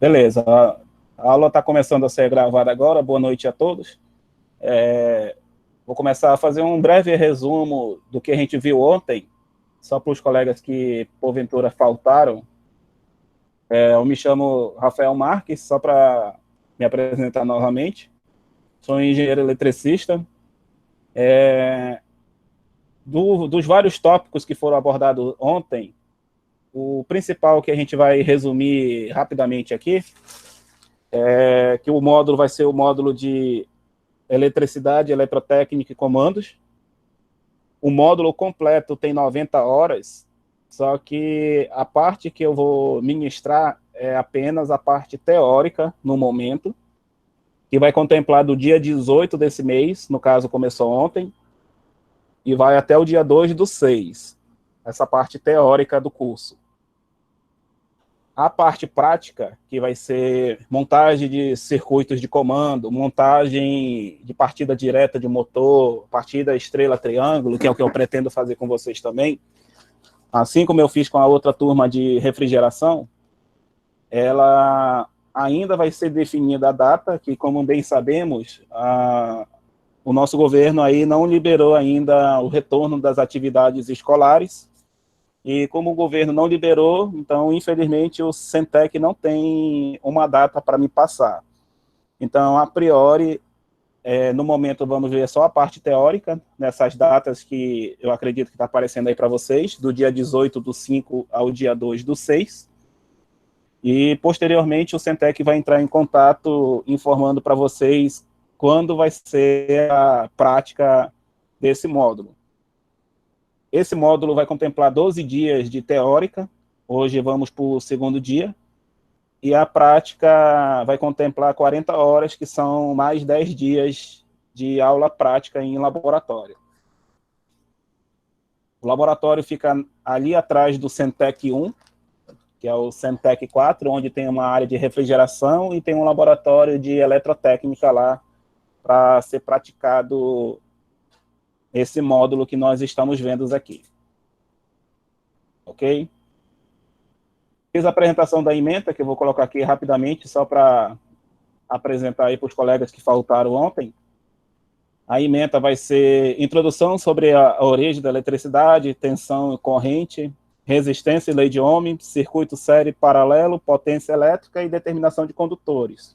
Beleza, a aula está começando a ser gravada agora, boa noite a todos. Vou começar a fazer um breve resumo do que a gente viu ontem, só para os colegas que, porventura, faltaram. Eu me chamo Rafael Marques, só para me apresentar novamente. Sou engenheiro eletricista. Dos vários tópicos que foram abordados ontem, o principal que a gente vai resumir rapidamente aqui é que o módulo vai ser o módulo de eletricidade, eletrotécnica e comandos. O módulo completo tem 90 horas, só que a parte que eu vou ministrar é apenas a parte teórica no momento, que vai contemplar do dia 18 desse mês, no caso começou ontem, e vai até o dia 2/6, essa parte teórica do curso. A parte prática, que vai ser montagem de circuitos de comando, montagem de partida direta de motor, partida estrela-triângulo, que é o que eu pretendo fazer com vocês também, assim como eu fiz com a outra turma de refrigeração, ela ainda vai ser definida a data, que, como bem sabemos, o nosso governo aí não liberou ainda o retorno das atividades escolares, e como o governo não liberou, então, infelizmente, o Centec não tem uma data para me passar. Então, a priori, no momento, vamos ver só a parte teórica, nessas datas que eu acredito que está aparecendo aí para vocês, do dia 18/5 ao dia 2/6. E, posteriormente, o Centec vai entrar em contato informando para vocês quando vai ser a prática desse módulo. Esse módulo vai contemplar 12 dias de teórica, hoje vamos para o segundo dia, e a prática vai contemplar 40 horas, que são mais 10 dias de aula prática em laboratório. O laboratório fica ali atrás do Centec 1, que é o Centec 4, onde tem uma área de refrigeração e tem um laboratório de eletrotécnica lá para ser praticado esse módulo que nós estamos vendo aqui. Ok? Fiz a apresentação da ementa, que eu vou colocar aqui rapidamente, só para apresentar aí para os colegas que faltaram ontem. A ementa vai ser introdução sobre a origem da eletricidade, tensão e corrente, resistência e lei de Ohm, circuito série paralelo, potência elétrica e determinação de condutores.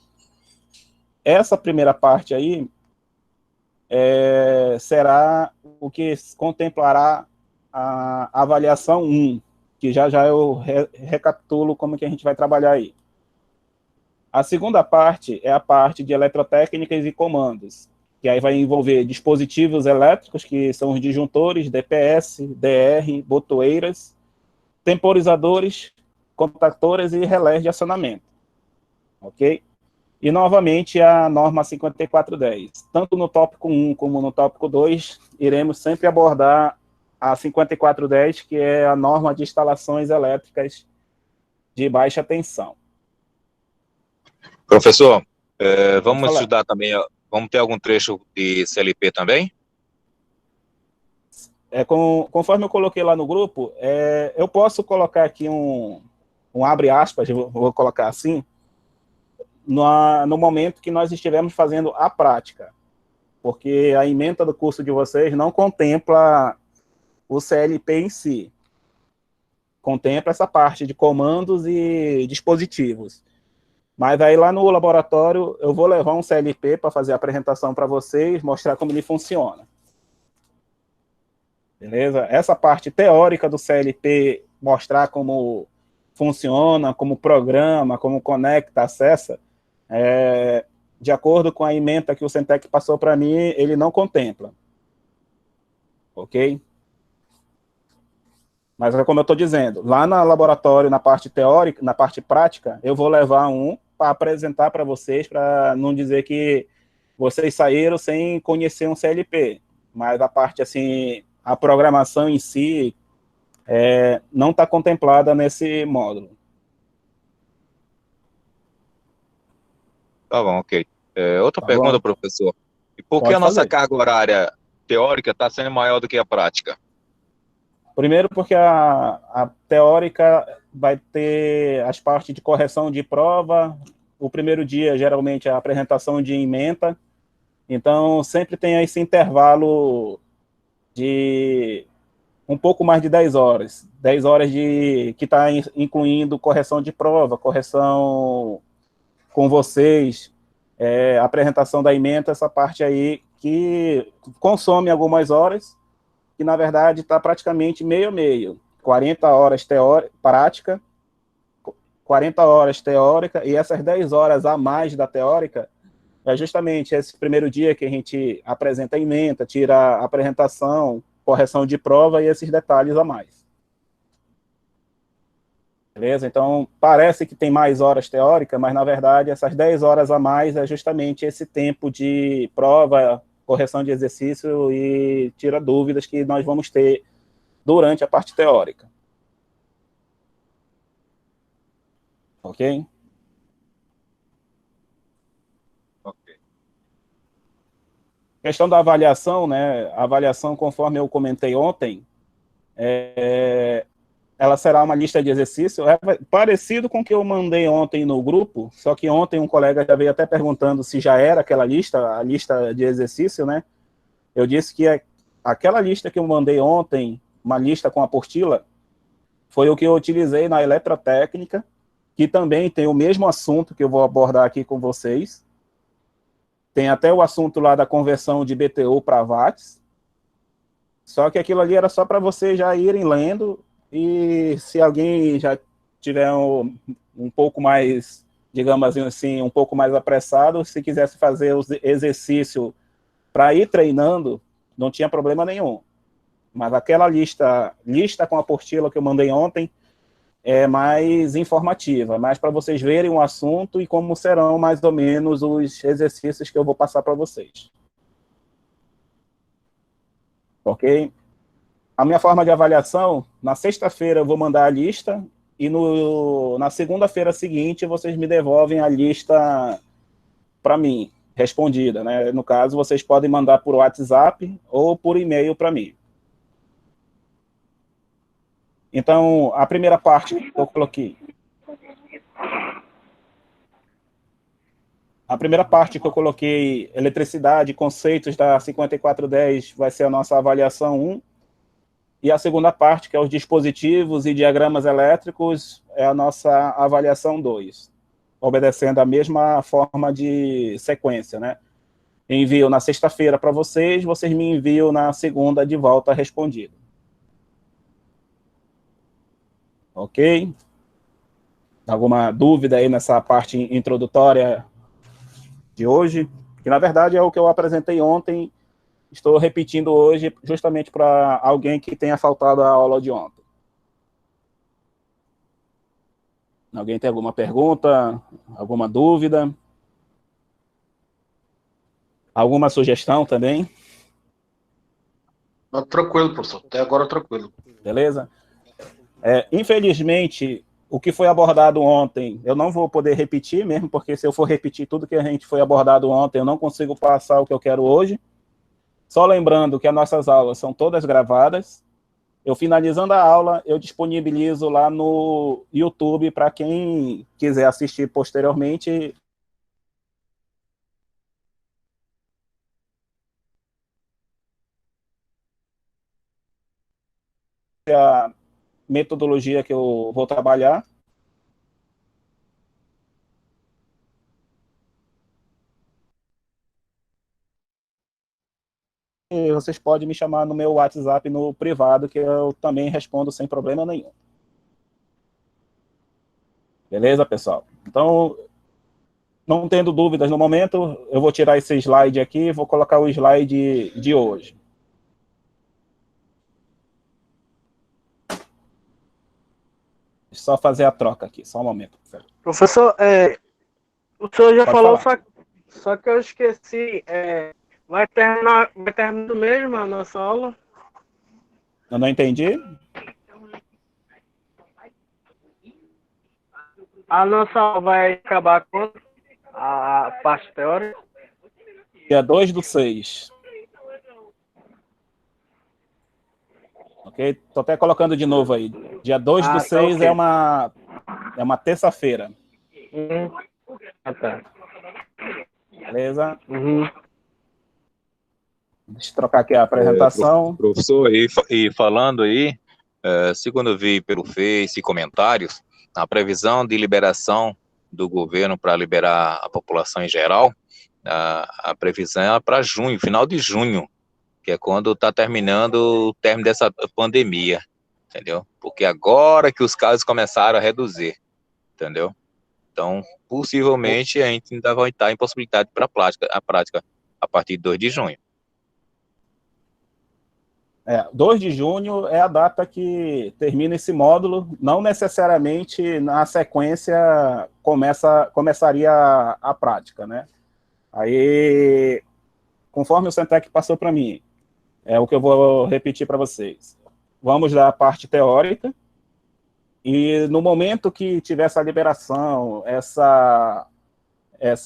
Essa primeira parte aí será o que contemplará a avaliação 1, que já eu recapitulo como que a gente vai trabalhar aí. A segunda parte é a parte de eletrotécnicas e comandos, que aí vai envolver dispositivos elétricos, que são os disjuntores, DPS, DR, botoeiras, temporizadores, contactores e relés de acionamento. Ok? E, novamente, a norma 5410. Tanto no tópico 1 como no tópico 2, iremos sempre abordar a 5410, que é a norma de instalações elétricas de baixa tensão. Professor, vamos estudar também, vamos ter algum trecho de CLP também? Conforme eu coloquei lá no grupo, eu posso colocar aqui um abre aspas, vou colocar assim, no momento que nós estivermos fazendo a prática, porque a ementa do curso de vocês não contempla o CLP em si, contempla essa parte de comandos e dispositivos. Mas aí lá no laboratório eu vou levar um CLP para fazer a apresentação para vocês, mostrar como ele funciona. Beleza? Essa parte teórica do CLP, mostrar como funciona, como programa, como conecta, acessa, de acordo com a ementa que o Centec passou para mim, ele não contempla. Ok? Mas é como eu estou dizendo, lá no laboratório, na parte teórica, na parte prática, eu vou levar um para apresentar para vocês, para não dizer que vocês saíram sem conhecer um CLP. Mas a parte, assim, a programação em si não está contemplada nesse módulo. Tá bom, ok. Outra pergunta, professor. E por que a nossa carga horária teórica está sendo maior do que a prática? Primeiro porque a teórica vai ter as partes de correção de prova. O primeiro dia, geralmente, é a apresentação de ementa. Então, sempre tem esse intervalo de um pouco mais de 10 horas. 10 horas que está incluindo correção de prova, correção com vocês, apresentação da ementa, essa parte aí que consome algumas horas, que na verdade está praticamente meio. 40 horas prática, 40 horas teórica, e essas 10 horas a mais da teórica é justamente esse primeiro dia que a gente apresenta a ementa, tira a apresentação, correção de prova e esses detalhes a mais. Beleza? Então, parece que tem mais horas teóricas, mas na verdade essas 10 horas a mais é justamente esse tempo de prova, correção de exercício e tira dúvidas que nós vamos ter durante a parte teórica. Ok? Ok. Questão da avaliação, né? A avaliação, conforme eu comentei ontem, ela será uma lista de exercício, parecido com o que eu mandei ontem no grupo, só que ontem um colega já veio até perguntando se já era aquela lista, a lista de exercício, né? Eu disse que aquela lista que eu mandei ontem, uma lista com apostila, foi o que eu utilizei na eletrotécnica, que também tem o mesmo assunto que eu vou abordar aqui com vocês. Tem até o assunto lá da conversão de BTU para watts. Só que aquilo ali era só para vocês já irem lendo, e se alguém já tiver um pouco mais, digamos assim, um pouco mais apressado, se quisesse fazer o exercício para ir treinando, não tinha problema nenhum. Mas aquela lista com a apostila que eu mandei ontem é mais informativa, mais para vocês verem o assunto e como serão mais ou menos os exercícios que eu vou passar para vocês. Ok? A minha forma de avaliação, na sexta-feira eu vou mandar a lista e na segunda-feira seguinte vocês me devolvem a lista para mim, respondida, né? No caso, vocês podem mandar por WhatsApp ou por e-mail para mim. Então, a primeira parte que eu coloquei. A primeira parte que eu coloquei, eletricidade, conceitos da 5410, vai ser a nossa avaliação 1. E a segunda parte, que é os dispositivos e diagramas elétricos, é a nossa avaliação 2, obedecendo a mesma forma de sequência, né? Envio na sexta-feira para vocês me enviam na segunda de volta respondido. Ok? Alguma dúvida aí nessa parte introdutória de hoje? Que na verdade é o que eu apresentei ontem, estou repetindo hoje justamente para alguém que tenha faltado a aula de ontem. Alguém tem alguma pergunta, alguma dúvida? Alguma sugestão também? Tranquilo, professor. Até agora tranquilo. Beleza? Infelizmente, o que foi abordado ontem, eu não vou poder repetir mesmo, porque se eu for repetir tudo que a gente foi abordado ontem, eu não consigo passar o que eu quero hoje. Só lembrando que as nossas aulas são todas gravadas. Eu finalizando a aula, eu disponibilizo lá no YouTube para quem quiser assistir posteriormente. A metodologia que eu vou trabalhar. E vocês podem me chamar no meu WhatsApp no privado, que eu também respondo sem problema nenhum. Beleza, pessoal? Então, não tendo dúvidas no momento, eu vou tirar esse slide aqui e vou colocar o slide de hoje. Só fazer a troca aqui, só um momento. Professor, o senhor já Pode falou, falar. só que eu esqueci. Vai terminar mesmo a nossa aula? Eu não entendi? A nossa aula vai acabar quando? A parte teórica? Dia 2/6. Ok? Estou até colocando de novo aí. Dia 2/6 ok. é uma terça-feira. Tá. Beleza? Uhum. Deixa eu trocar aqui a apresentação. Professor, e falando aí, segundo eu vi pelo Face e comentários, a previsão de liberação do governo para liberar a população em geral, a previsão é para junho, final de junho, que é quando está terminando o término dessa pandemia, entendeu? Porque agora que os casos começaram a reduzir, entendeu? Então, possivelmente, a gente ainda vai estar em possibilidade para a prática a partir de 2 de junho. 2 de junho é a data que termina esse módulo, não necessariamente na sequência começaria a prática, né? Aí, conforme o Centec passou para mim, é o que eu vou repetir para vocês. Vamos da parte teórica, e no momento que tiver essa liberação, essa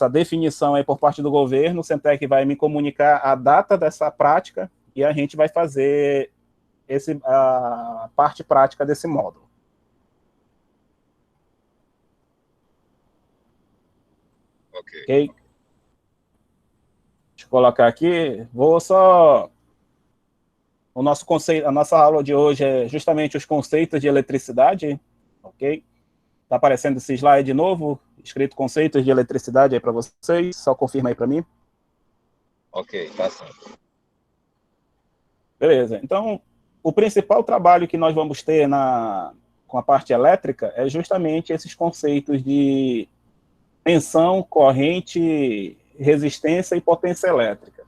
definição aí por parte do governo, o Centec vai me comunicar a data dessa prática, e a gente vai fazer a parte prática desse módulo. Ok? Deixa eu colocar aqui. O nosso conceito, a nossa aula de hoje é justamente os conceitos de eletricidade, ok? Está aparecendo esse slide de novo, escrito conceitos de eletricidade aí para vocês, só confirma aí para mim. Ok, tá sim. Beleza, então, o principal trabalho que nós vamos ter com a parte elétrica é justamente esses conceitos de tensão, corrente, resistência e potência elétrica.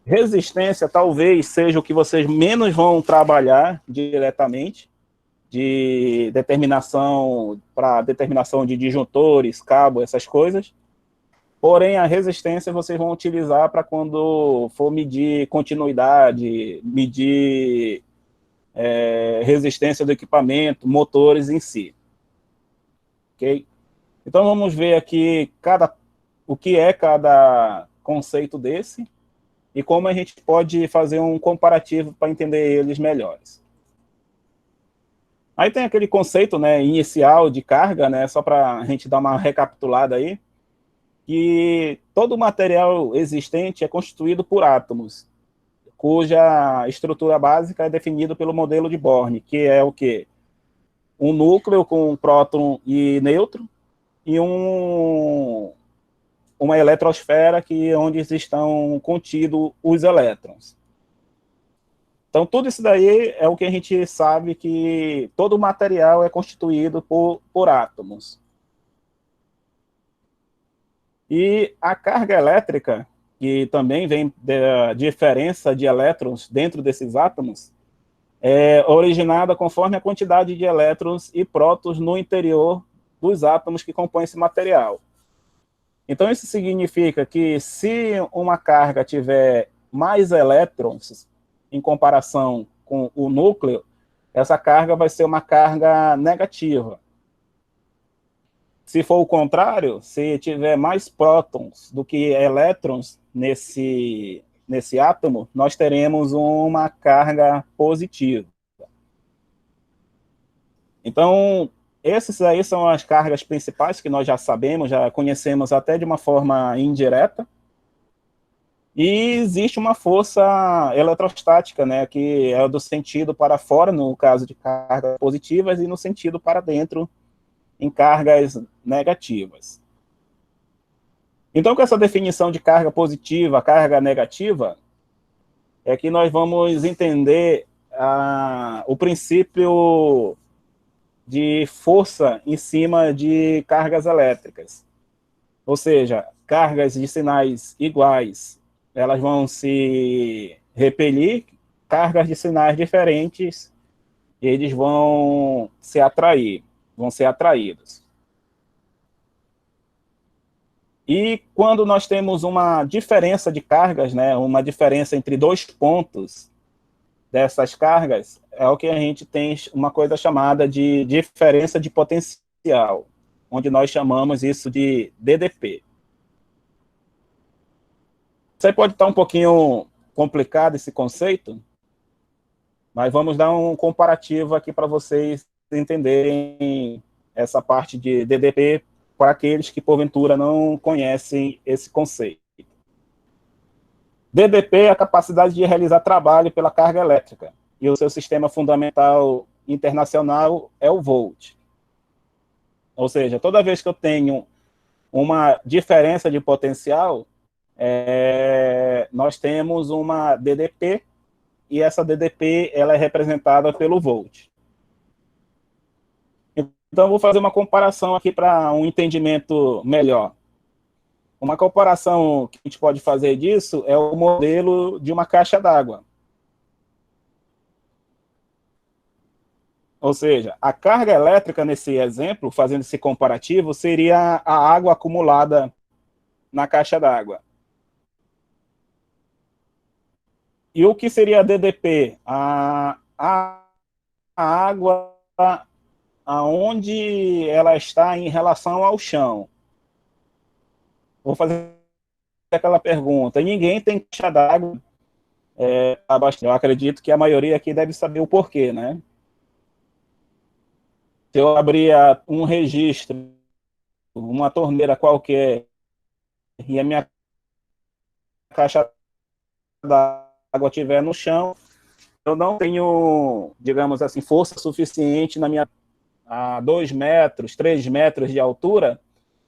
Resistência talvez seja o que vocês menos vão trabalhar diretamente, para determinação de disjuntores, cabo, essas coisas. Porém, a resistência vocês vão utilizar para quando for medir continuidade, medir resistência do equipamento, motores em si. Ok? Então, vamos ver aqui o que é cada conceito desse e como a gente pode fazer um comparativo para entender eles melhores. Aí tem aquele conceito, né, inicial de carga, né, só para a gente dar uma recapitulada aí, que todo material existente é constituído por átomos, cuja estrutura básica é definida pelo modelo de Born, que é o quê? Um núcleo com próton e nêutron, e uma eletrosfera onde estão contidos os elétrons. Então, tudo isso daí é o que a gente sabe, que todo material é constituído por átomos. E a carga elétrica, que também vem da diferença de elétrons dentro desses átomos, é originada conforme a quantidade de elétrons e prótons no interior dos átomos que compõem esse material. Então, isso significa que se uma carga tiver mais elétrons em comparação com o núcleo, essa carga vai ser uma carga negativa. Se for o contrário, se tiver mais prótons do que elétrons nesse átomo, nós teremos uma carga positiva. Então, essas aí são as cargas principais que nós já sabemos, já conhecemos até de uma forma indireta. E existe uma força eletrostática, né, que é do sentido para fora, no caso de cargas positivas, e no sentido para dentro, em cargas negativas. Então, com essa definição de carga positiva, carga negativa, é que nós vamos entender o princípio de força em cima de cargas elétricas. Ou seja, cargas de sinais iguais, elas vão se repelir, cargas de sinais diferentes, eles vão se atrair, vão ser atraídos. E quando nós temos uma diferença de cargas, né, uma diferença entre dois pontos dessas cargas, é o que a gente tem uma coisa chamada de diferença de potencial, onde nós chamamos isso de DDP. Isso aí pode estar um pouquinho complicado, esse conceito, Mas vamos dar um comparativo aqui para vocês entenderem essa parte de DDP para aqueles que, porventura, não conhecem esse conceito. DDP é a capacidade de realizar trabalho pela carga elétrica, e o seu sistema fundamental internacional é o volt. Ou seja, toda vez que eu tenho uma diferença de potencial, nós temos uma DDP, e essa DDP ela é representada pelo volt. Então, eu vou fazer uma comparação aqui para um entendimento melhor. Uma comparação que a gente pode fazer disso é o modelo de uma caixa d'água. Ou seja, a carga elétrica, nesse exemplo, fazendo esse comparativo, seria a água acumulada na caixa d'água. E o que seria a DDP? A água aonde ela está em relação ao chão. Vou fazer aquela pergunta. Ninguém tem caixa d'água abaixo. Eu acredito que a maioria aqui deve saber o porquê, né? Se eu abrir um registro, uma torneira qualquer, e a minha caixa d'água estiver no chão, eu não tenho, digamos assim, força suficiente na minha a 2 metros, 3 metros de altura,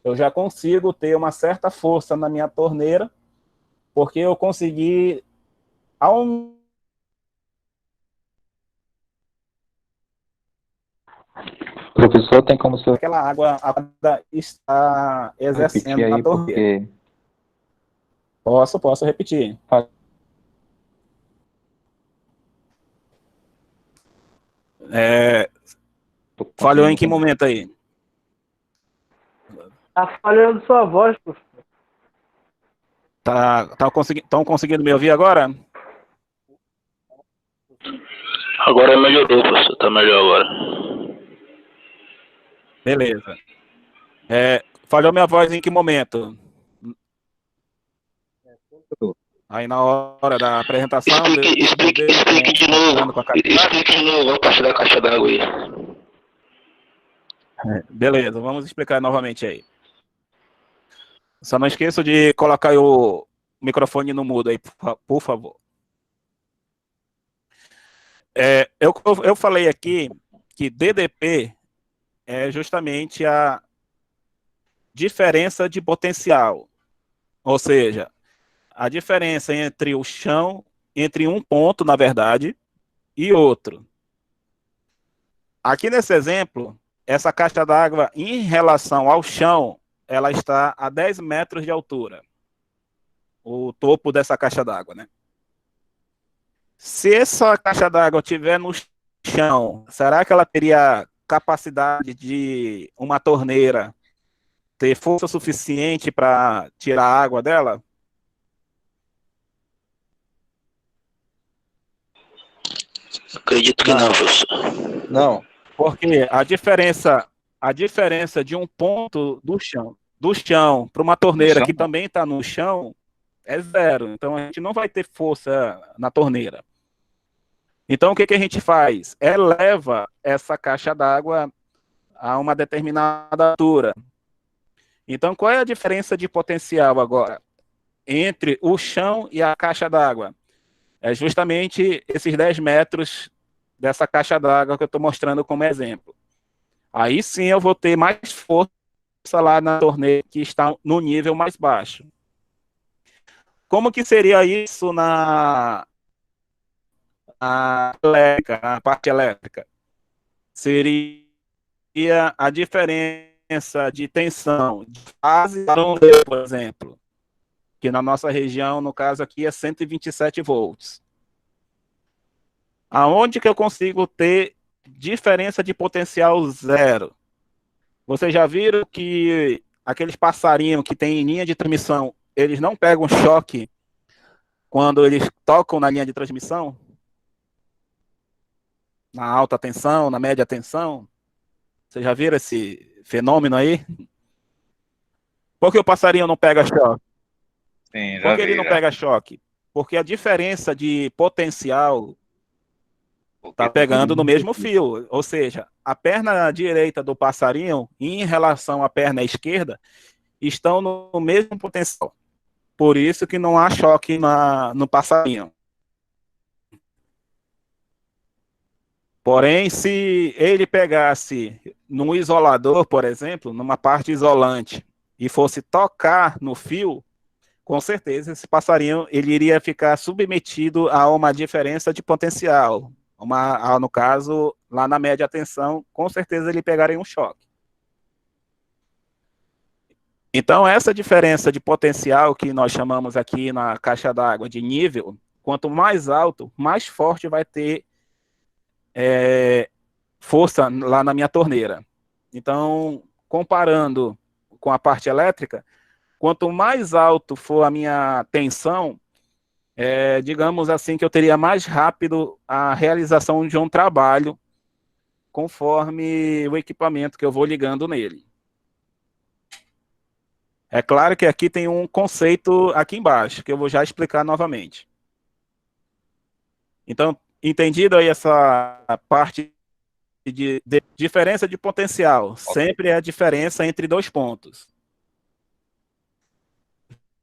eu já consigo ter uma certa força na minha torneira, porque eu consegui Professor, tem como você aquela água está exercendo repetir na aí, torneira. porque Posso repetir. Falhou em que momento aí? Tá falhando sua voz, professor. Estão conseguindo me ouvir agora? Agora melhorou, professor. Tá melhor agora. Beleza. Falhou minha voz em que momento? Aí na hora da apresentação... Explique de novo. Explique de novo a parte da caixa d'água aí. Beleza, vamos explicar novamente aí. Só não esqueça de colocar o microfone no mudo aí, por favor. Eu falei aqui que DDP é justamente a diferença de potencial. Ou seja, a diferença entre o chão, entre um ponto, na verdade, e outro. Aqui nesse exemplo, essa caixa d'água, em relação ao chão, ela está a 10 metros de altura. O topo dessa caixa d'água, né? Se essa caixa d'água estiver no chão, será que ela teria capacidade de uma torneira ter força suficiente para tirar a água dela? Acredito que não, professor. Não, porque a diferença de um ponto do chão para uma torneira que também está no chão é 0. Então a gente não vai ter força na torneira. Então o que a gente faz? Eleva essa caixa d'água a uma determinada altura. Então qual é a diferença de potencial agora entre o chão e a caixa d'água? É justamente esses 10 metros dessa caixa d'água que eu estou mostrando como exemplo. Aí sim eu vou ter mais força lá na torneira que está no nível mais baixo. Como que seria isso na parte elétrica? Seria a diferença de tensão de fase para um, por exemplo, que na nossa região, no caso aqui, é 127 volts. Aonde que eu consigo ter diferença de potencial 0? Vocês já viram que aqueles passarinhos que tem linha de transmissão, eles não pegam choque quando eles tocam na linha de transmissão? Na alta tensão, na média tensão? Vocês já viram esse fenômeno aí? Por que o passarinho não pega choque? Sim, Por que ele não pega choque? Porque a diferença de potencial, Está pegando no mesmo fio, ou seja, a perna direita do passarinho em relação à perna esquerda estão no mesmo potencial. Por isso que não há choque no passarinho. Porém, se ele pegasse num isolador, por exemplo, numa parte isolante, e fosse tocar no fio, com certeza esse passarinho ele iria ficar submetido a uma diferença de potencial. No caso, lá na média tensão, com certeza ele pegaria um choque. Então, essa diferença de potencial que nós chamamos aqui na caixa d'água de nível, quanto mais alto, mais forte vai ter força lá na minha torneira. Então, comparando com a parte elétrica, quanto mais alto for a minha tensão, digamos assim, que eu teria mais rápido a realização de um trabalho conforme o equipamento que eu vou ligando nele. É claro que aqui tem um conceito aqui embaixo, que eu vou já explicar novamente. Então, entendido aí essa parte de diferença de potencial, sempre é a diferença entre dois pontos.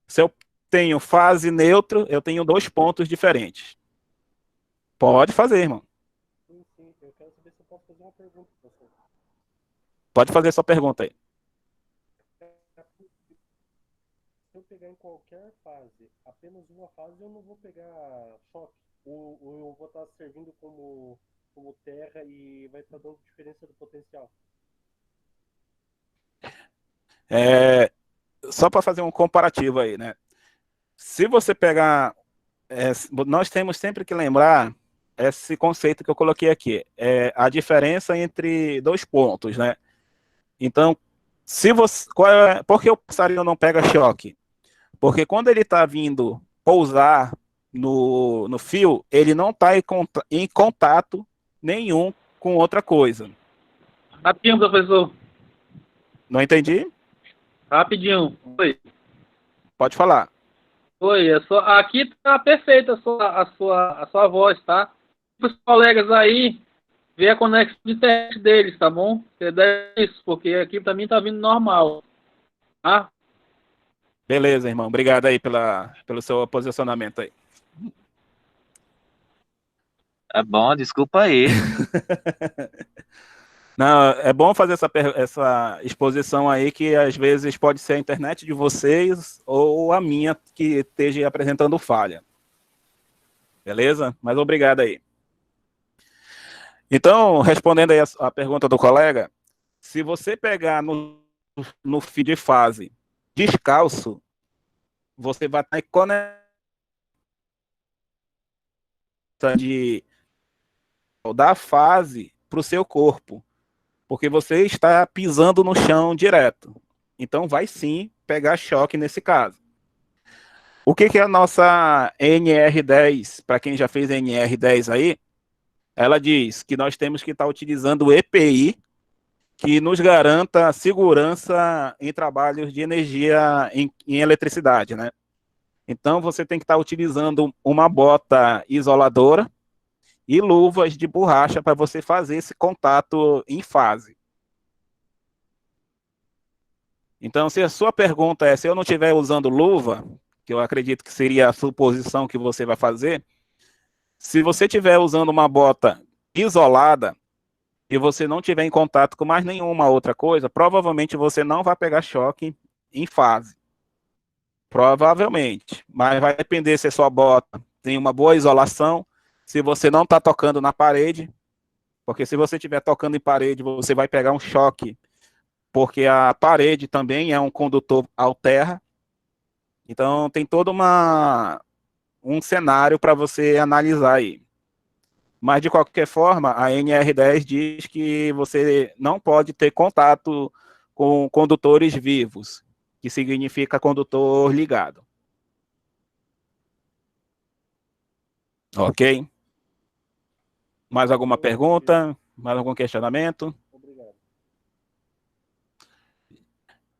Se eu tenho fase neutro, eu tenho dois pontos diferentes. Pode fazer, irmão. Sim, eu quero saber se eu posso fazer uma pergunta, professor. Pode fazer sua pergunta aí. Se eu pegar em qualquer fase, apenas uma fase, eu não vou pegar choque. Ou eu vou estar servindo como terra e vai estar dando diferença do potencial. Só para fazer um comparativo aí, né? Se você pegar... nós temos sempre que lembrar esse conceito que eu coloquei aqui. A diferença entre dois pontos, né? Então, por que o passarinho não pega choque? Porque quando ele está vindo pousar no fio, ele não está em contato nenhum com outra coisa. Rapidinho, professor. Não entendi? Rapidinho. Oi. Pode falar. Oi, aqui tá perfeita a sua voz, tá? Os colegas aí, vê a conexão de teste deles, tá bom? Você deve isso, porque aqui pra mim tá vindo normal. Tá? Beleza, irmão. Obrigado aí pelo seu posicionamento aí. É bom, desculpa aí. Não, é bom fazer essa exposição aí, que às vezes pode ser a internet de vocês ou a minha que esteja apresentando falha. Beleza? Mas obrigado aí. Então, respondendo aí a pergunta do colega, se você pegar no fio de fase descalço, você vai estar conectando da fase para o seu corpo, porque você está pisando no chão direto. Então, vai sim pegar choque nesse caso. O que é a nossa NR10? Para quem já fez NR10 aí, ela diz que nós temos que estar utilizando o EPI, que nos garanta segurança em trabalhos de energia em eletricidade, né? Então, você tem que estar utilizando uma bota isoladora e luvas de borracha para você fazer esse contato em fase. Então, se a sua pergunta é se eu não estiver usando luva, que eu acredito que seria a suposição que você vai fazer, se você estiver usando uma bota isolada e você não estiver em contato com mais nenhuma outra coisa, provavelmente você não vai pegar choque em fase. Provavelmente. Mas vai depender se a sua bota tem uma boa isolação, se você não está tocando na parede, porque se você estiver tocando em parede, você vai pegar um choque, porque a parede também é um condutor à terra. Então, tem todo um cenário para você analisar aí. Mas, de qualquer forma, a NR10 diz que você não pode ter contato com condutores vivos, que significa condutor ligado. Ok? Mais alguma pergunta? Mais algum questionamento? Obrigado.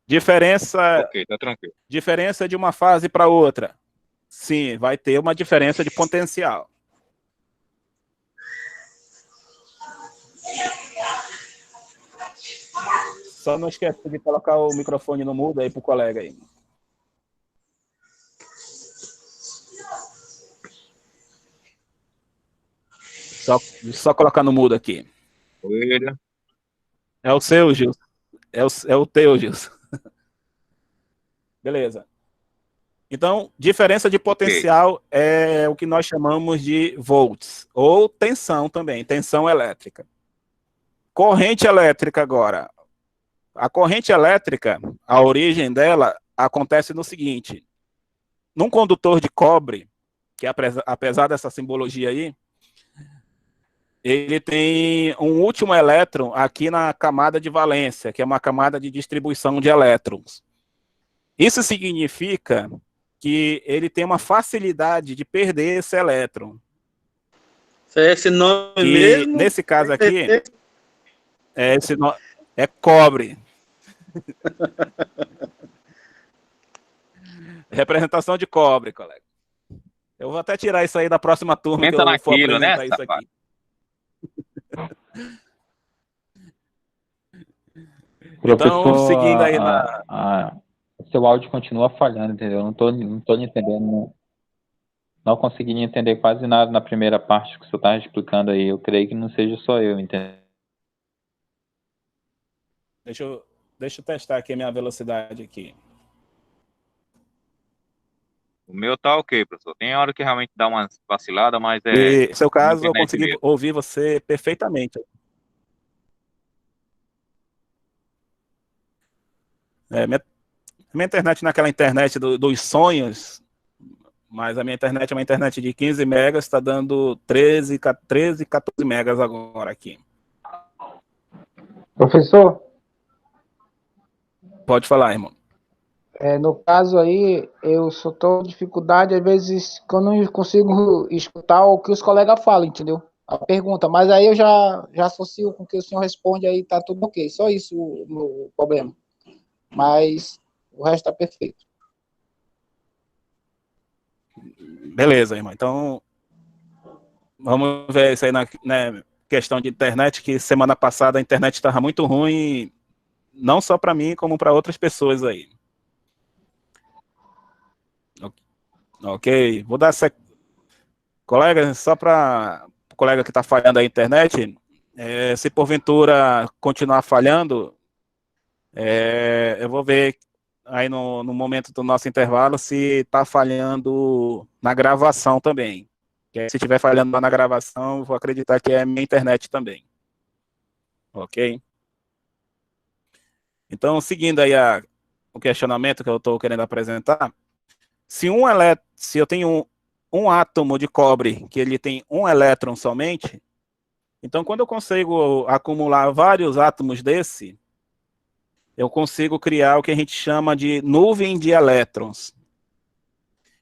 Diferença, Ok, tá tranquilo. diferença de uma fase para outra. Sim, vai ter uma diferença de potencial. Só não esquece de colocar o microfone no mudo aí pro colega aí. Só colocar no mudo aqui. Coelho. É o seu, Gilson. É o teu, Gilson. Beleza. Então, diferença de potencial é o que nós chamamos de volts, ou tensão também, tensão elétrica. Corrente elétrica agora. A corrente elétrica, a origem dela acontece no seguinte: num condutor de cobre, que apesar dessa simbologia aí, ele tem um último elétron aqui na camada de valência, que é uma camada de distribuição de elétrons. Isso significa que ele tem uma facilidade de perder esse elétron. Esse nome E mesmo? nesse caso aqui, é cobre. Representação de cobre, colega. Eu vou até tirar isso aí da próxima turma que eu for apresentar isso aqui. Professor, seguindo aí na... seu áudio continua falhando, entendeu? Não tô entendendo. Não consegui entender quase nada na primeira parte que você estava explicando aí. Eu creio que não seja só eu, entendeu? Deixa eu testar aqui a minha velocidade aqui. O meu tá ok, professor. Tem hora que realmente dá uma vacilada, mas E, no seu caso, eu consegui mesmo ouvir você perfeitamente. Minha internet naquela internet dos sonhos, mas a minha internet é uma internet de 15 megas, está dando 13, 14 megas agora aqui. Professor, Pode falar, irmão. no caso aí, eu só tô com dificuldade, às vezes, que eu não consigo escutar o que os colegas falam, entendeu? A pergunta, mas aí eu já associo com o que o senhor responde, aí tá tudo ok. Só isso o problema. Mas o resto tá perfeito. Beleza, irmão. Então, vamos ver isso aí na questão de internet, que semana passada a internet estava muito ruim, não só para mim, como para outras pessoas aí. Ok, vou dar colega, só para o colega que está falhando a internet, se porventura continuar falhando, eu vou ver aí no momento do nosso intervalo se está falhando na gravação também. Se estiver falhando lá na gravação, eu vou acreditar que é minha internet também. Ok? Então, seguindo aí o questionamento que eu estou querendo apresentar, se eu tenho um átomo de cobre que ele tem um elétron somente, então quando eu consigo acumular vários átomos desse, eu consigo criar o que a gente chama de nuvem de elétrons,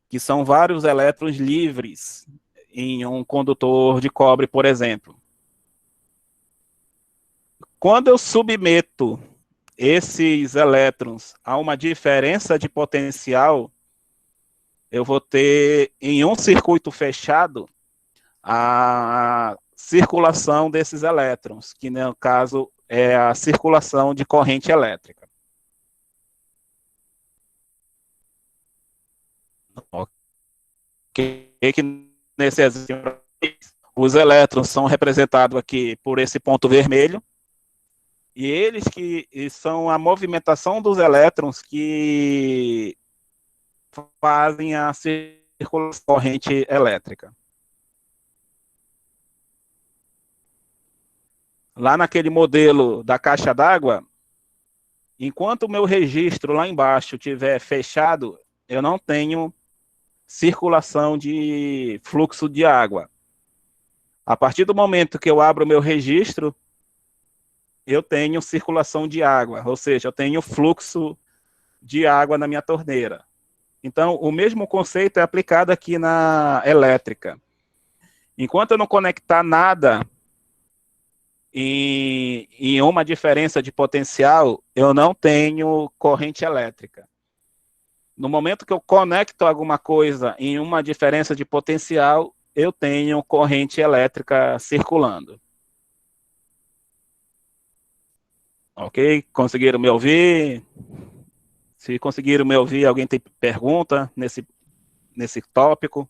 que são vários elétrons livres em um condutor de cobre, por exemplo. Quando eu submeto esses elétrons a uma diferença de potencial, eu vou ter em um circuito fechado a circulação desses elétrons, que no caso é a circulação de corrente elétrica. Ok, que nesse exemplo, os elétrons são representados aqui por esse ponto vermelho, e eles que são a movimentação dos elétrons que fazem a circulação da corrente elétrica. Lá naquele modelo da caixa d'água, enquanto o meu registro lá embaixo estiver fechado, eu não tenho circulação de fluxo de água. A partir do momento que eu abro o meu registro, eu tenho circulação de água, ou seja, eu tenho fluxo de água na minha torneira. Então, o mesmo conceito é aplicado aqui na elétrica. Enquanto eu não conectar nada em uma diferença de potencial, eu não tenho corrente elétrica. No momento que eu conecto alguma coisa em uma diferença de potencial, eu tenho corrente elétrica circulando. Ok? Conseguiram me ouvir? Se conseguiram me ouvir, alguém tem pergunta nesse tópico?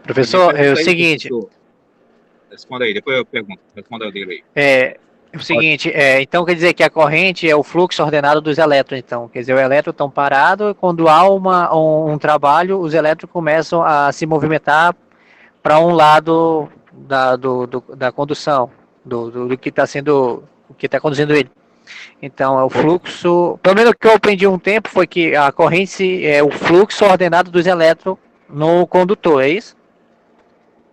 Professor, é o seguinte. Responda aí, depois eu pergunto. Responda o dele aí. É o seguinte, então quer dizer que a corrente é o fluxo ordenado dos elétrons, então. Quer dizer, os elétrons estão parados e quando há um trabalho, os elétrons começam a se movimentar para um lado da condução, do que está sendo, o que está conduzindo ele. Então, é o fluxo, pelo menos o que eu aprendi um tempo foi que a corrente é o fluxo ordenado dos elétrons no condutor, é isso?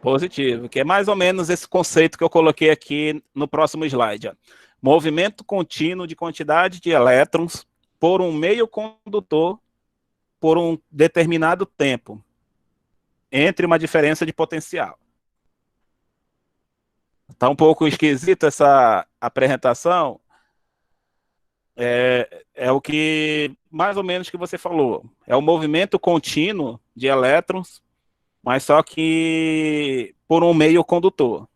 Positivo, que é mais ou menos esse conceito que eu coloquei aqui no próximo slide. Ó. Movimento contínuo de quantidade de elétrons por um meio condutor por um determinado tempo, entre uma diferença de potencial. Está um pouco esquisita essa apresentação. É o que, mais ou menos, que você falou. É o movimento contínuo de elétrons, mas só que por um meio condutor.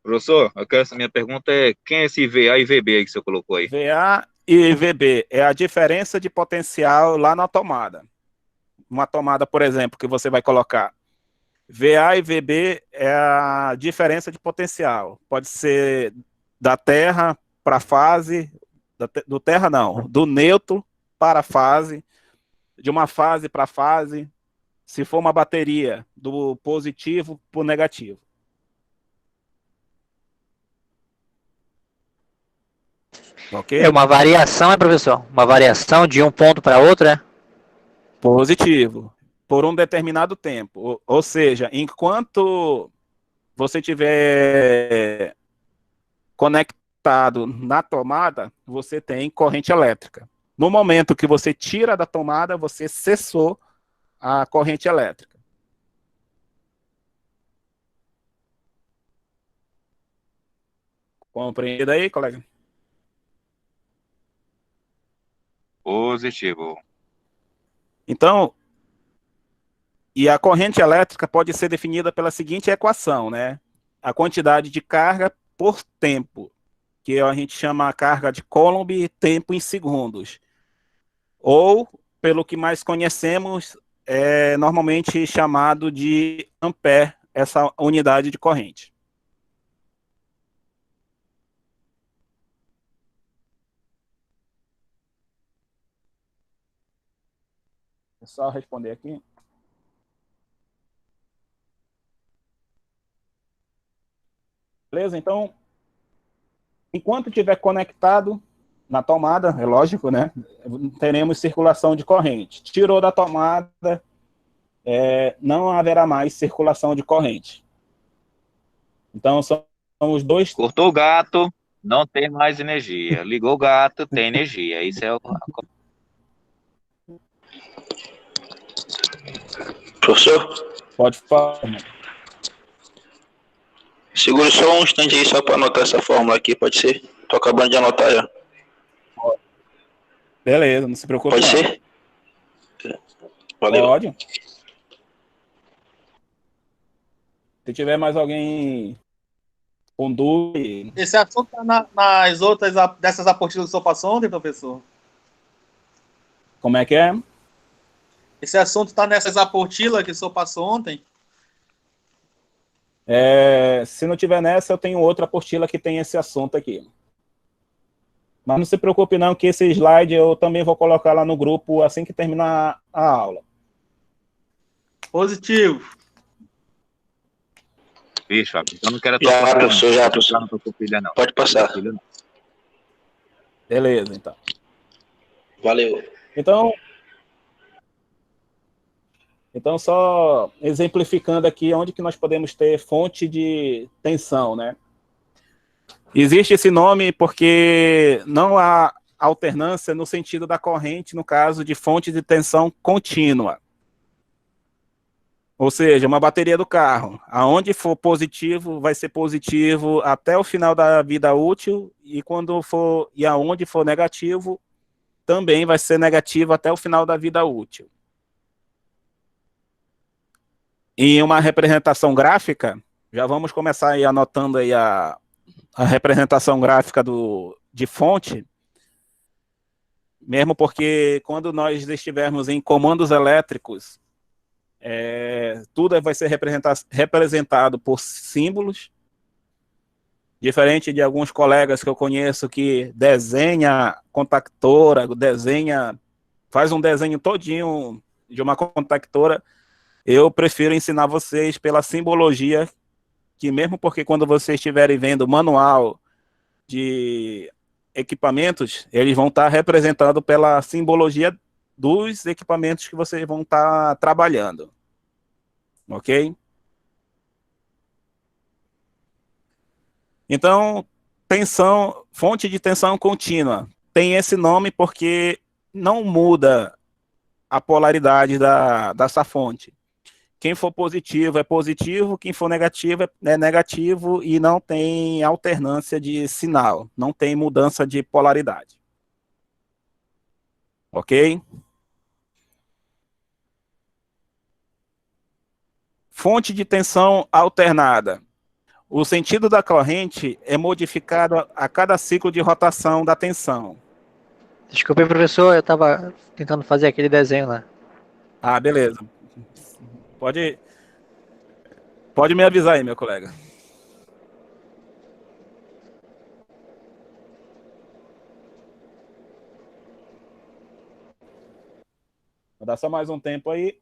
Professor, minha pergunta é, quem é esse VA e VB aí que você colocou aí? VA e VB é a diferença de potencial lá na tomada. Uma tomada, por exemplo, que você vai colocar. VA e VB é a diferença de potencial. Pode ser da terra para a fase, do terra não, do neutro para a fase, de uma fase para a fase, se for uma bateria, do positivo para o negativo. Ok? É uma variação, professor? Uma variação de um ponto para outro, né? Positivo, por um determinado tempo. Ou seja, enquanto você estiver conectado na tomada, você tem corrente elétrica. No momento que você tira da tomada, você cessou a corrente elétrica. Compreendido aí, colega? Positivo. Então, e a corrente elétrica pode ser definida pela seguinte equação, né? A quantidade de carga por tempo, que a gente chama a carga de Coulomb, tempo em segundos. Ou, pelo que mais conhecemos, é normalmente chamado de ampere, essa unidade de corrente. É só responder aqui. Beleza? Então, enquanto estiver conectado na tomada, é lógico, né? Teremos circulação de corrente. Tirou da tomada, não haverá mais circulação de corrente. Então, são os dois... Cortou o gato, não tem mais energia. Ligou o gato, tem energia. Isso é o... Professor? Pode falar. Segura só um instante aí, só para anotar essa fórmula aqui, pode ser? Tô acabando de anotar já. Beleza, não se preocupe. Pode ser? Valeu. Pode. Se tiver mais alguém com dúvida... Esse assunto está nas outras dessas apostilas que o senhor passou ontem, professor? Como é que é? Esse assunto está nessas apostilas que o senhor passou ontem? Se não tiver nessa, eu tenho outra apostila que tem esse assunto aqui. Mas não se preocupe não, que esse slide eu também vou colocar lá no grupo assim que terminar a aula. Positivo. Vixe, Fábio, eu não quero... Já, professor, já, professor. Não. Pode passar. Beleza, então. Valeu. Então, só exemplificando aqui onde que nós podemos ter fonte de tensão, né? Existe esse nome porque não há alternância no sentido da corrente, no caso de fonte de tensão contínua. Ou seja, uma bateria do carro, aonde for positivo, vai ser positivo até o final da vida útil, e aonde for negativo, também vai ser negativo até o final da vida útil. Em uma representação gráfica, Já vamos começar aí anotando aí a representação gráfica de fonte, mesmo porque quando nós estivermos em comandos elétricos, tudo vai ser representado por símbolos, diferente de alguns colegas que eu conheço que desenha contactora, faz um desenho todinho de uma contactora. Eu prefiro ensinar vocês pela simbologia, que mesmo porque quando vocês estiverem vendo manual de equipamentos, eles vão estar representados pela simbologia dos equipamentos que vocês vão estar trabalhando. Ok? Então, fonte de tensão contínua. Tem esse nome porque não muda a polaridade dessa fonte. Quem for positivo é positivo, quem for negativo é negativo e não tem alternância de sinal, não tem mudança de polaridade. Ok? Fonte de tensão alternada. O sentido da corrente é modificado a cada ciclo de rotação da tensão. Desculpe, professor, eu estava tentando fazer aquele desenho lá. Ah, beleza. Pode me avisar aí, meu colega. Vou dar só mais um tempo aí.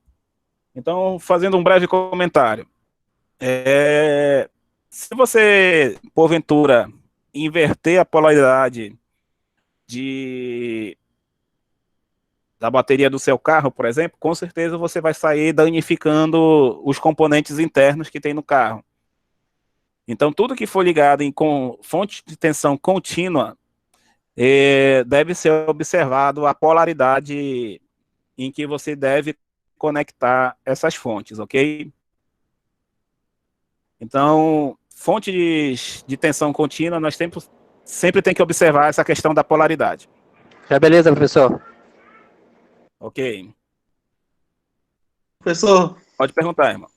Então, fazendo um breve comentário. Se você, porventura, inverter a polaridade da bateria do seu carro, por exemplo, com certeza você vai sair danificando os componentes internos que tem no carro. Então, tudo que for ligado com fonte de tensão contínua deve ser observado a polaridade em que você deve conectar essas fontes, ok? Então, fontes de tensão contínua, nós sempre tem que observar essa questão da polaridade. Já beleza, professor. Ok. Professor. Pode perguntar, irmão.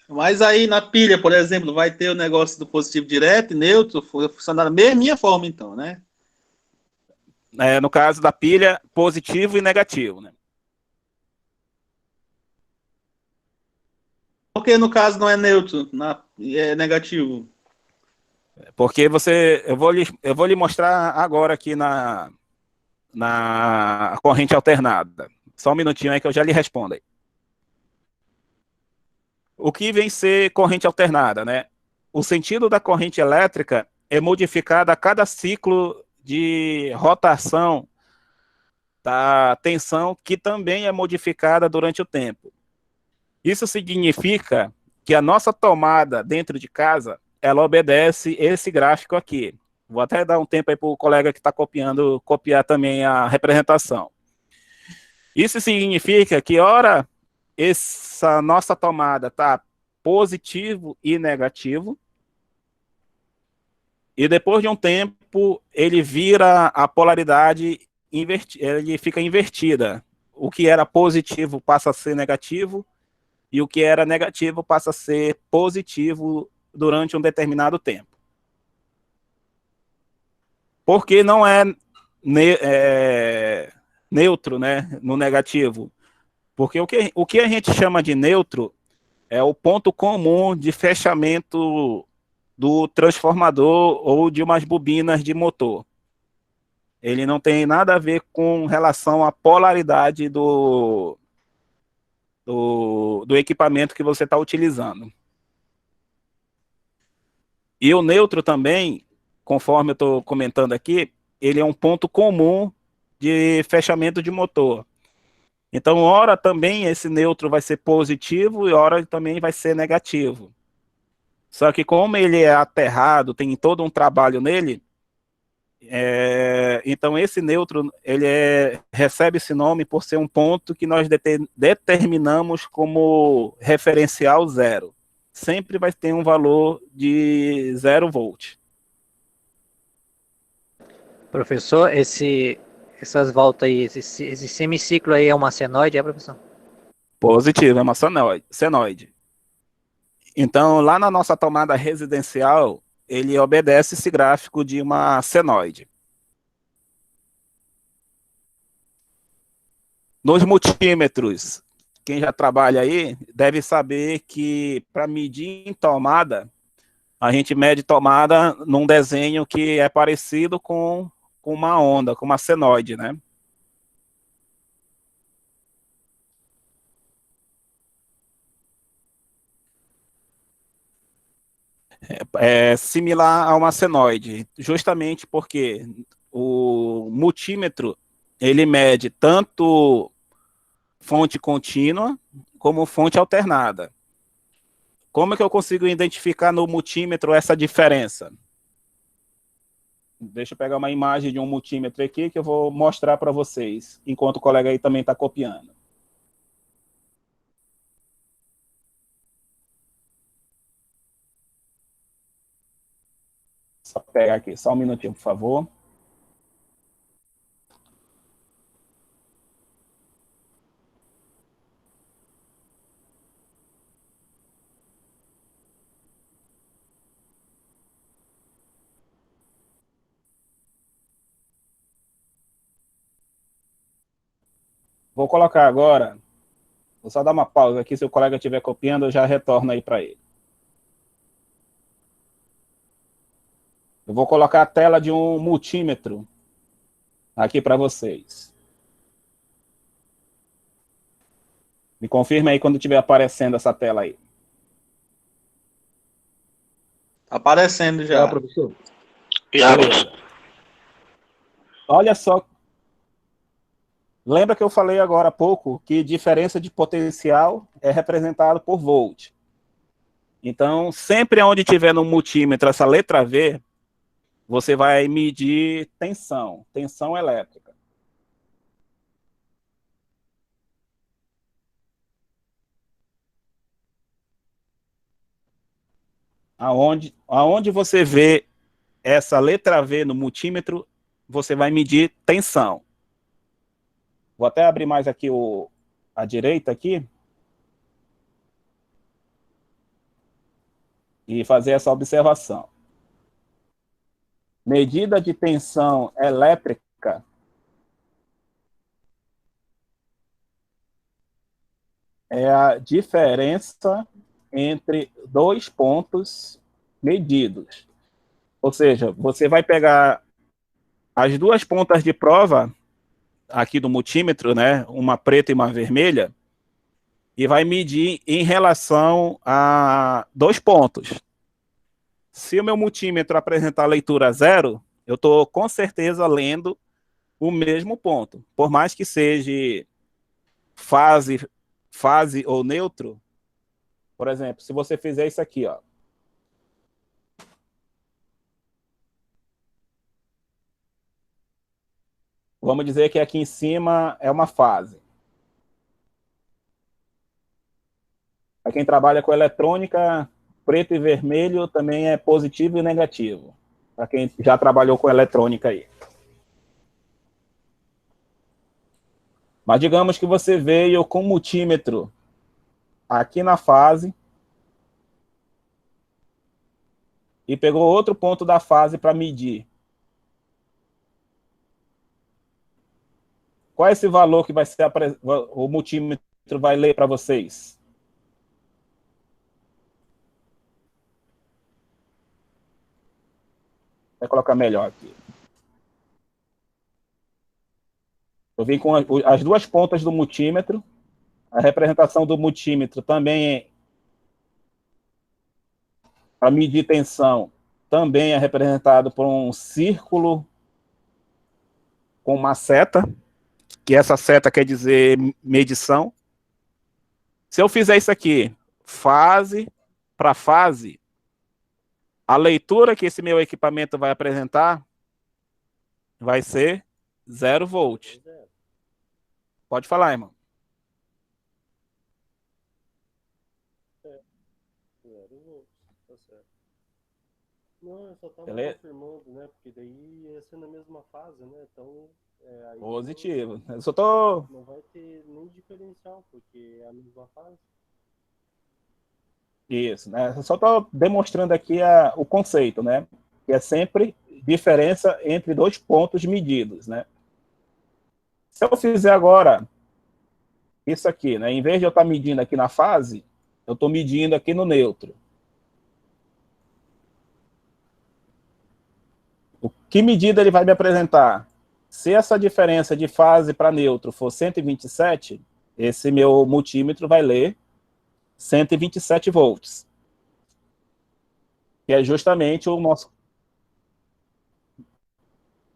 Mas aí na pilha, por exemplo, vai ter o negócio do positivo direto e neutro, funcionar da mesma forma, então, né? No caso da pilha, positivo e negativo, né? Porque no caso não é neutro, é negativo. Porque eu vou lhe mostrar agora aqui na corrente alternada. Só um minutinho aí que eu já lhe respondo aí. O que vem ser corrente alternada, né? O sentido da corrente elétrica é modificado a cada ciclo de rotação da tensão, que também é modificada durante o tempo. Isso significa que a nossa tomada dentro de casa, ela obedece esse gráfico aqui. Vou até dar um tempo aí para o colega que está copiar também a representação. Isso significa que, ora, essa nossa tomada está positivo e negativo, e depois de um tempo, ele vira a polaridade, ele fica invertida. O que era positivo passa a ser negativo, e o que era negativo passa a ser positivo durante um determinado tempo. Porque não é neutro, né, no negativo. Porque o que a gente chama de neutro é o ponto comum de fechamento do transformador ou de umas bobinas de motor. Ele não tem nada a ver com relação à polaridade do equipamento que você está utilizando. E o neutro também, conforme eu estou comentando aqui, ele é um ponto comum de fechamento de motor. Então, ora também esse neutro vai ser positivo e ora também vai ser negativo. Só que como ele é aterrado, tem todo um trabalho nele, então esse neutro ele recebe esse nome por ser um ponto que nós determinamos como referencial zero. Sempre vai ter um valor de 0 volt. Professor, essas voltas aí, esse semiciclo aí é uma senoide, professor? Positivo, é uma senoide. Então, lá na nossa tomada residencial, ele obedece esse gráfico de uma senoide. Nos multímetros, quem já trabalha aí deve saber que para medir em tomada, a gente mede tomada num desenho que é parecido com uma onda, com uma senoide, né? É similar a uma senoide, justamente porque o multímetro ele mede tanto fonte contínua como fonte alternada. Como é que eu consigo identificar no multímetro essa diferença? Deixa eu pegar uma imagem de um multímetro aqui que eu vou mostrar para vocês, enquanto o colega aí também está copiando. Só pegar aqui, só um minutinho, por favor. Vou colocar agora, vou só dar uma pausa aqui, se o colega estiver copiando, eu já retorno aí para ele. Eu vou colocar a tela de um multímetro aqui para vocês. Me confirma aí quando estiver aparecendo essa tela aí. Aparecendo já. professor. Já, Beleza. Olha só. Lembra que eu falei agora há pouco que diferença de potencial é representado por volt. Então, sempre onde tiver no multímetro essa letra V, você vai medir tensão elétrica. Aonde você vê essa letra V no multímetro, você vai medir tensão. Vou até abrir mais aqui a direita aqui e fazer essa observação. Medida de tensão elétrica é a diferença entre dois pontos medidos. Ou seja, você vai pegar as duas pontas de prova aqui do multímetro, né, uma preta e uma vermelha, e vai medir em relação a dois pontos. Se o meu multímetro apresentar leitura 0, eu estou com certeza lendo o mesmo ponto. Por mais que seja fase ou neutro, por exemplo, se você fizer isso aqui, ó. Vamos dizer que aqui em cima é uma fase. Para quem trabalha com eletrônica, preto e vermelho também é positivo e negativo. Para quem já trabalhou com eletrônica aí. Mas digamos que você veio com multímetro aqui na fase e pegou outro ponto da fase para medir. Qual é esse valor que vai ser o multímetro vai ler para vocês? Vou colocar melhor aqui. Eu vim com as duas pontas do multímetro. A representação do multímetro também para medir tensão também é representado por um círculo com uma seta, que essa seta quer dizer medição. Se eu fizer isso aqui, fase para fase, a leitura que esse meu equipamento vai apresentar vai ser 0 volt. Pode falar, irmão. Tá certo. Não, eu só tava Beleza? confirmando, né? Porque daí ia ser na mesma fase, né? Então, aí Positivo. Eu só tô... não vai ter nem diferencial, porque é a mesma fase. Isso, né? Eu só estou demonstrando aqui o conceito, né? Que é sempre diferença entre dois pontos medidos, né? Se eu fizer agora isso aqui, né? Em vez de eu estar medindo aqui na fase, eu estou medindo aqui no neutro. Que medida ele vai me apresentar? Se essa diferença de fase para neutro for 127, esse meu multímetro vai ler 127 volts. Que é justamente o nosso...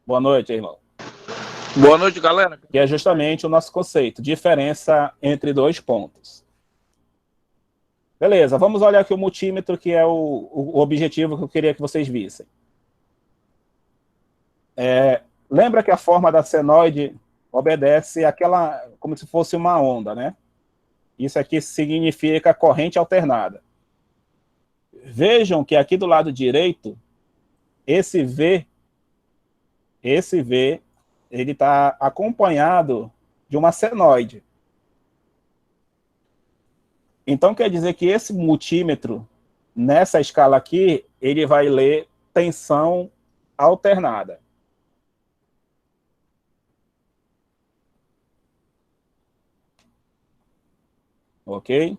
Boa noite, irmão. Boa noite, galera. Que é justamente o nosso conceito, diferença entre dois pontos. Beleza, vamos olhar aqui o multímetro, que é o objetivo que eu queria que vocês vissem. Lembra que a forma da senoide obedece àquela, como se fosse uma onda, né? Isso aqui significa corrente alternada. Vejam que aqui do lado direito, esse V, ele está acompanhado de uma senoide. Então, quer dizer que esse multímetro, nessa escala aqui, ele vai ler tensão alternada. Ok?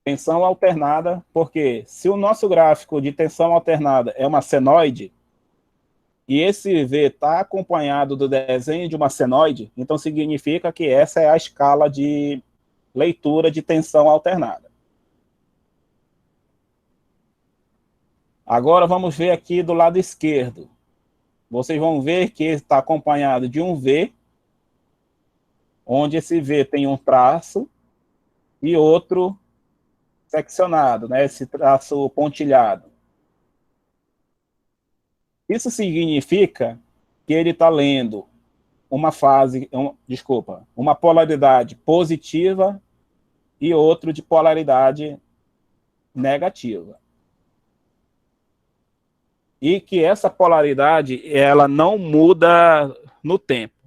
Tensão alternada, porque se o nosso gráfico de tensão alternada é uma senoide, e esse V está acompanhado do desenho de uma senoide, então significa que essa é a escala de leitura de tensão alternada. Agora vamos ver aqui do lado esquerdo. Vocês vão ver que está acompanhado de um V, onde esse V tem um traço e outro seccionado, né? Esse traço pontilhado. Isso significa que ele está lendo uma fase, uma polaridade positiva e outro de polaridade negativa. E que essa polaridade, ela não muda no tempo.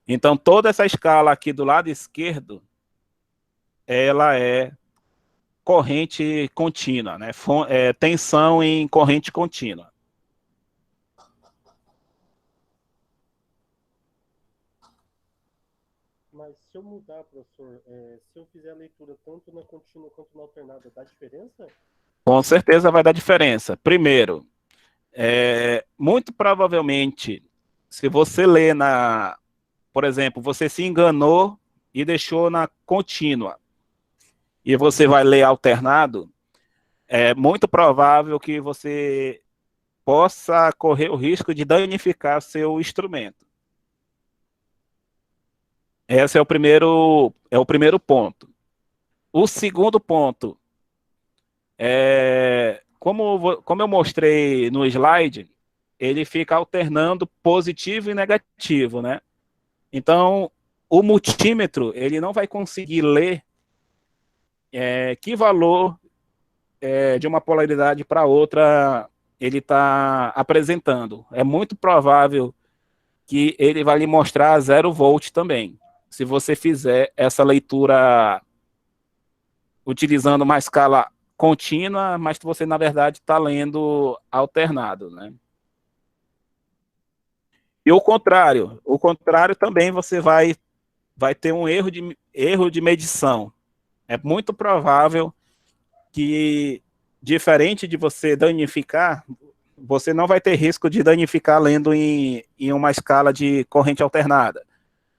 Então, toda essa escala aqui do lado esquerdo, ela é corrente contínua, né? Tensão em corrente contínua. Mas se eu mudar, professor, se eu fizer a leitura tanto na contínua quanto na alternada, dá diferença? Com certeza vai dar diferença. Primeiro, muito provavelmente, se você ler por exemplo, você se enganou e deixou na contínua, e você vai ler alternado, é muito provável que você possa correr o risco de danificar seu instrumento. Esse é o primeiro ponto. O segundo ponto, como eu mostrei no slide, ele fica alternando positivo e negativo, né? Então, o multímetro, ele não vai conseguir ler que valor de uma polaridade para outra ele está apresentando. É muito provável que ele vai lhe mostrar 0 volt também, se você fizer essa leitura utilizando uma escala contínua, mas você, na verdade, está lendo alternado, né? E o contrário também você vai ter um erro de medição. É muito provável que, diferente de você danificar, você não vai ter risco de danificar lendo em uma escala de corrente alternada.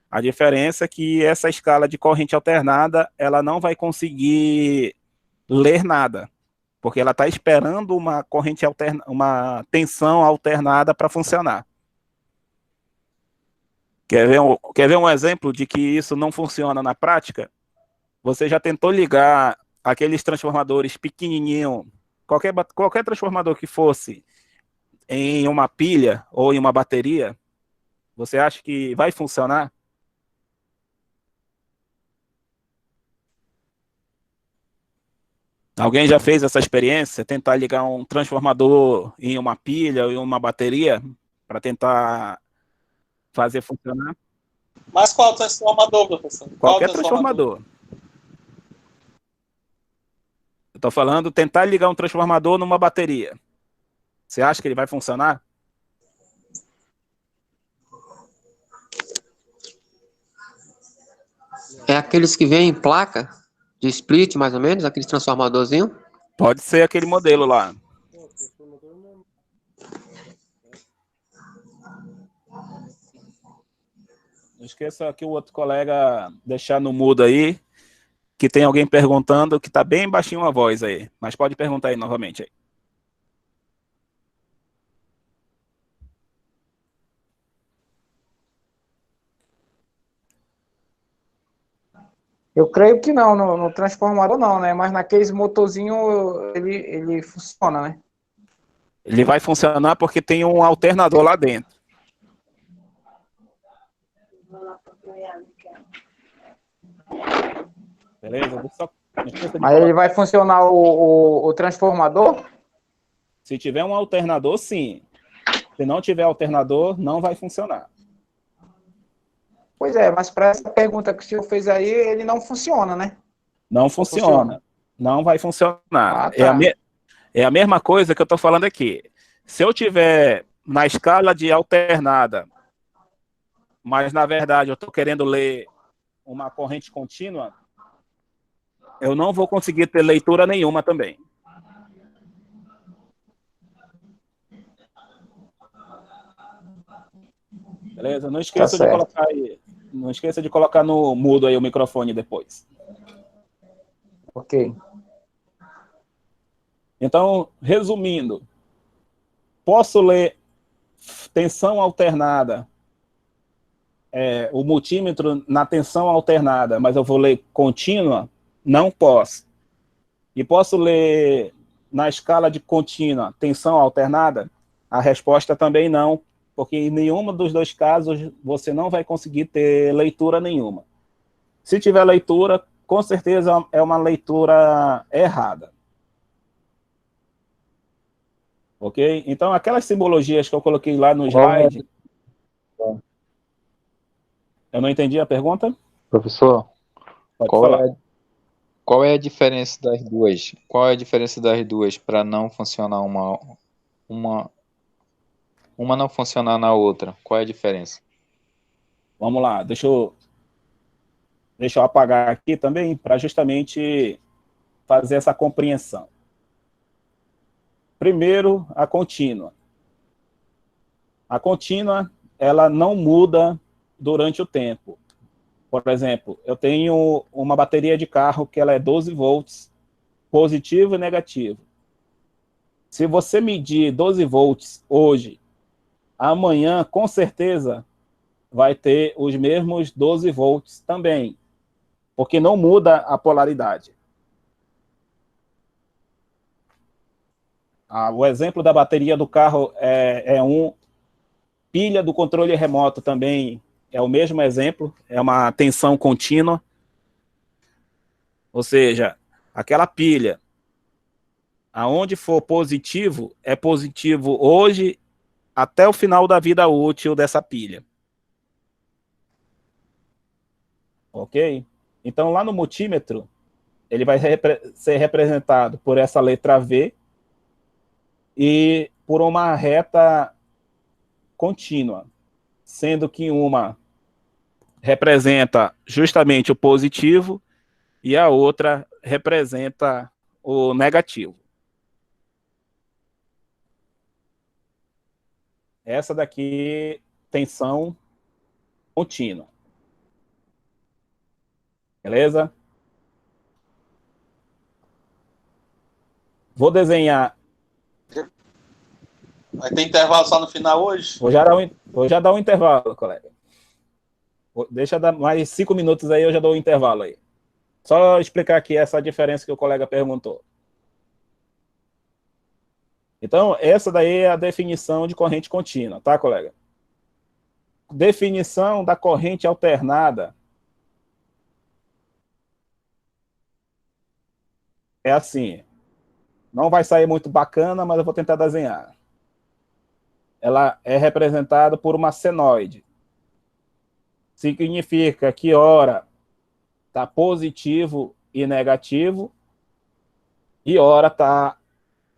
A diferença é que essa escala de corrente alternada, ela não vai conseguir ler nada, porque ela está esperando uma uma tensão alternada para funcionar. Quer ver um exemplo de que isso não funciona na prática? Você já tentou ligar aqueles transformadores pequenininhos, qualquer transformador que fosse, em uma pilha ou em uma bateria? Você acha que vai funcionar? Alguém já fez essa experiência? Tentar ligar um transformador em uma pilha ou em uma bateria para tentar fazer funcionar. Mas qual transformador, professor? Qualquer transformador. Eu estou falando tentar ligar um transformador numa bateria. Você acha que ele vai funcionar? É aqueles que vêm em placa de split, mais ou menos, aqueles transformadorzinhos? Pode ser aquele modelo lá. Não esqueça que o outro colega deixar no mudo aí, que tem alguém perguntando, que está bem baixinho a voz aí. Mas pode perguntar aí novamente. Aí. Eu creio que não, no transformador não, né? Mas naqueles motorzinho ele funciona, né? Ele vai funcionar porque tem um alternador lá dentro. Beleza? Mas ele vai funcionar o transformador? Se tiver um alternador, sim. Se não tiver alternador, não vai funcionar. Pois é, mas para essa pergunta que o senhor fez aí, ele não funciona, né? Não funciona. Não vai funcionar. Ah, tá. É a mesma coisa que eu estou falando aqui. Se eu tiver na escala de alternada, mas na verdade eu estou querendo ler uma corrente contínua, eu não vou conseguir ter leitura nenhuma também. Beleza? Não esqueça de colocar aí. Não esqueça de colocar no mudo aí o microfone depois. Ok. Então, resumindo, posso ler tensão alternada, o multímetro na tensão alternada, mas eu vou ler contínua? Não posso. E posso ler na escala de contínua tensão alternada? A resposta também não, porque em nenhum dos dois casos você não vai conseguir ter leitura nenhuma. Se tiver leitura, com certeza é uma leitura errada. Ok? Então, aquelas simbologias que eu coloquei lá no slide... Eu não entendi a pergunta? Professor, Pode falar. Qual é a diferença das duas? Qual é a diferença das duas para não funcionar uma não funcionar na outra? Qual é a diferença? Vamos lá, deixa eu apagar aqui também para justamente fazer essa compreensão. Primeiro, a contínua. A contínua, ela não muda durante o tempo. Por exemplo, eu tenho uma bateria de carro que ela é 12 volts, positivo e negativo. Se você medir 12 volts hoje, amanhã, com certeza, vai ter os mesmos 12 volts também, porque não muda a polaridade. O exemplo da bateria do carro pilha do controle remoto também é o mesmo exemplo, é uma tensão contínua, ou seja, aquela pilha, aonde for positivo, é positivo hoje até o final da vida útil dessa pilha. Ok? Então, lá no multímetro, ele vai ser representado por essa letra V e por uma reta contínua, sendo que uma representa justamente o positivo e a outra representa o negativo. Essa daqui, tensão contínua. Beleza? Vou desenhar. Vai ter intervalo só no final hoje? Vou já dar um intervalo, colega. Deixa dar mais 5 minutos aí, eu já dou um intervalo aí. Só explicar aqui essa diferença que o colega perguntou. Então, essa daí é a definição de corrente contínua, tá, colega? Definição da corrente alternada é assim. Não vai sair muito bacana, mas eu vou tentar desenhar. Ela é representada por uma senoide. significa que ora está positivo e negativo, e ora está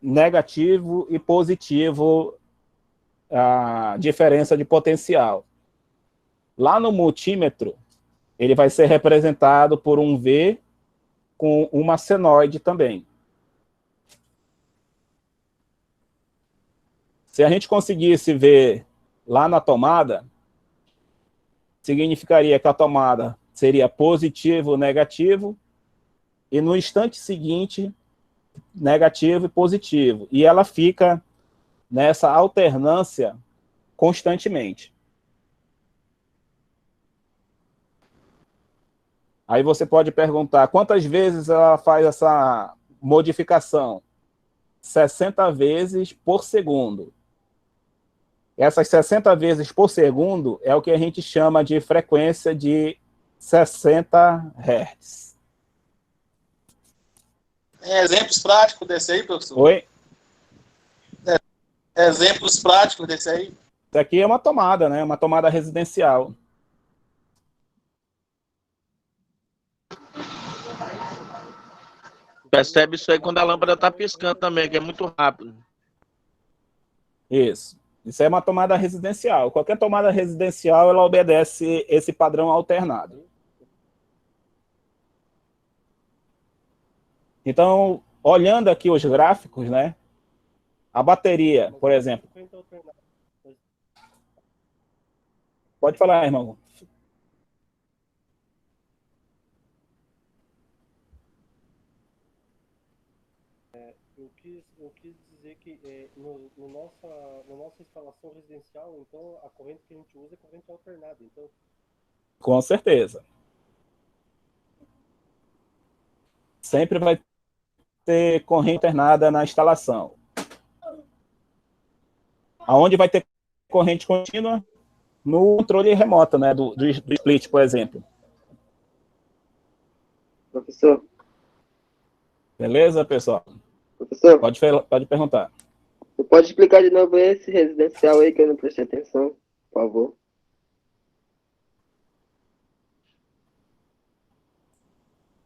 negativo e positivo a diferença de potencial. Lá no multímetro, ele vai ser representado por um V com uma senoide também. Se a gente conseguisse ver lá na tomada, significaria que a tomada seria positivo ou negativo, e no instante seguinte, negativo e positivo. E ela fica nessa alternância constantemente. Aí você pode perguntar, quantas vezes ela faz essa modificação? 60 vezes por segundo. Essas 60 vezes por segundo é o que a gente chama de frequência de 60 Hz. Tem exemplos práticos desse aí, professor? Oi? Exemplos práticos desse aí? Isso aqui é uma tomada, né? Uma tomada residencial. Percebe isso aí quando a lâmpada está piscando também, que é muito rápido. Isso. Isso é uma tomada residencial. Qualquer tomada residencial, ela obedece esse padrão alternado. Então, olhando aqui os gráficos, né? A bateria, por exemplo. Pode falar, irmão. Eu quis dizer que na nossa instalação residencial, então, a corrente que a gente usa é corrente alternada. Então... Com certeza. Sempre vai ter corrente alternada na instalação. Aonde vai ter corrente contínua? No controle remoto, né, do split, por exemplo. Professor. Beleza, pessoal? Professor. Pode perguntar. Você pode explicar de novo esse residencial aí que eu não prestei atenção, por favor?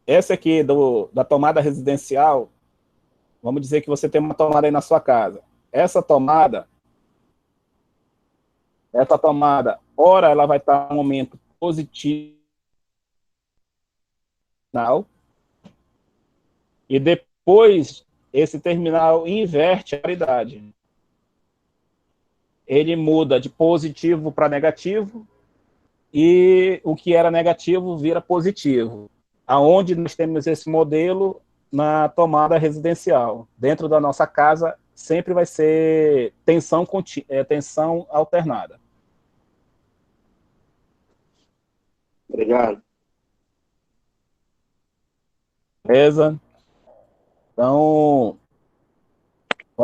Esse aqui da tomada residencial, vamos dizer que você tem uma tomada aí na sua casa. Essa tomada, ora ela vai estar em um momento positivo, e depois esse terminal inverte a paridade. Ele muda de positivo para negativo, e o que era negativo vira positivo. Aonde nós temos esse modelo na tomada residencial. Dentro da nossa casa, sempre vai ser tensão alternada. Obrigado. Beleza? Então...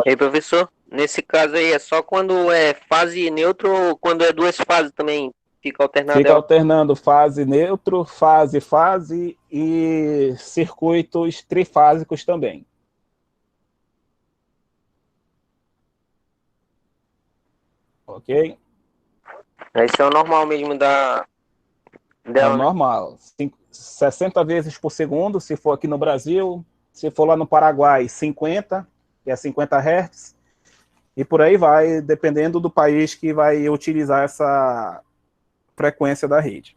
Ei, professor, nesse caso aí é só quando é fase neutro ou quando é duas fases também fica alternado? Fica alternando fase neutro, fase e circuitos trifásicos também. Ok? Esse é o normal mesmo da... É o normal. 60 vezes por segundo, se for aqui no Brasil. Se for lá no Paraguai, 50, que é 50 Hz. E por aí vai, dependendo do país que vai utilizar essa frequência da rede.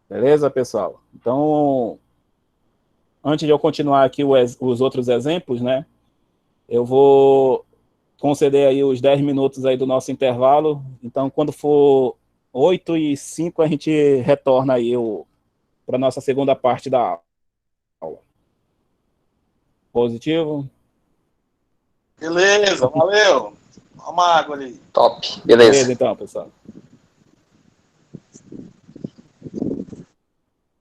Beleza, pessoal? Então, antes de eu continuar aqui os outros exemplos, né? Eu vou conceder aí os 10 minutos aí do nosso intervalo. Então, quando for 8h05, a gente retorna aí para a nossa segunda parte da aula. Positivo? Beleza, valeu. Uma água ali. Top, beleza então, pessoal.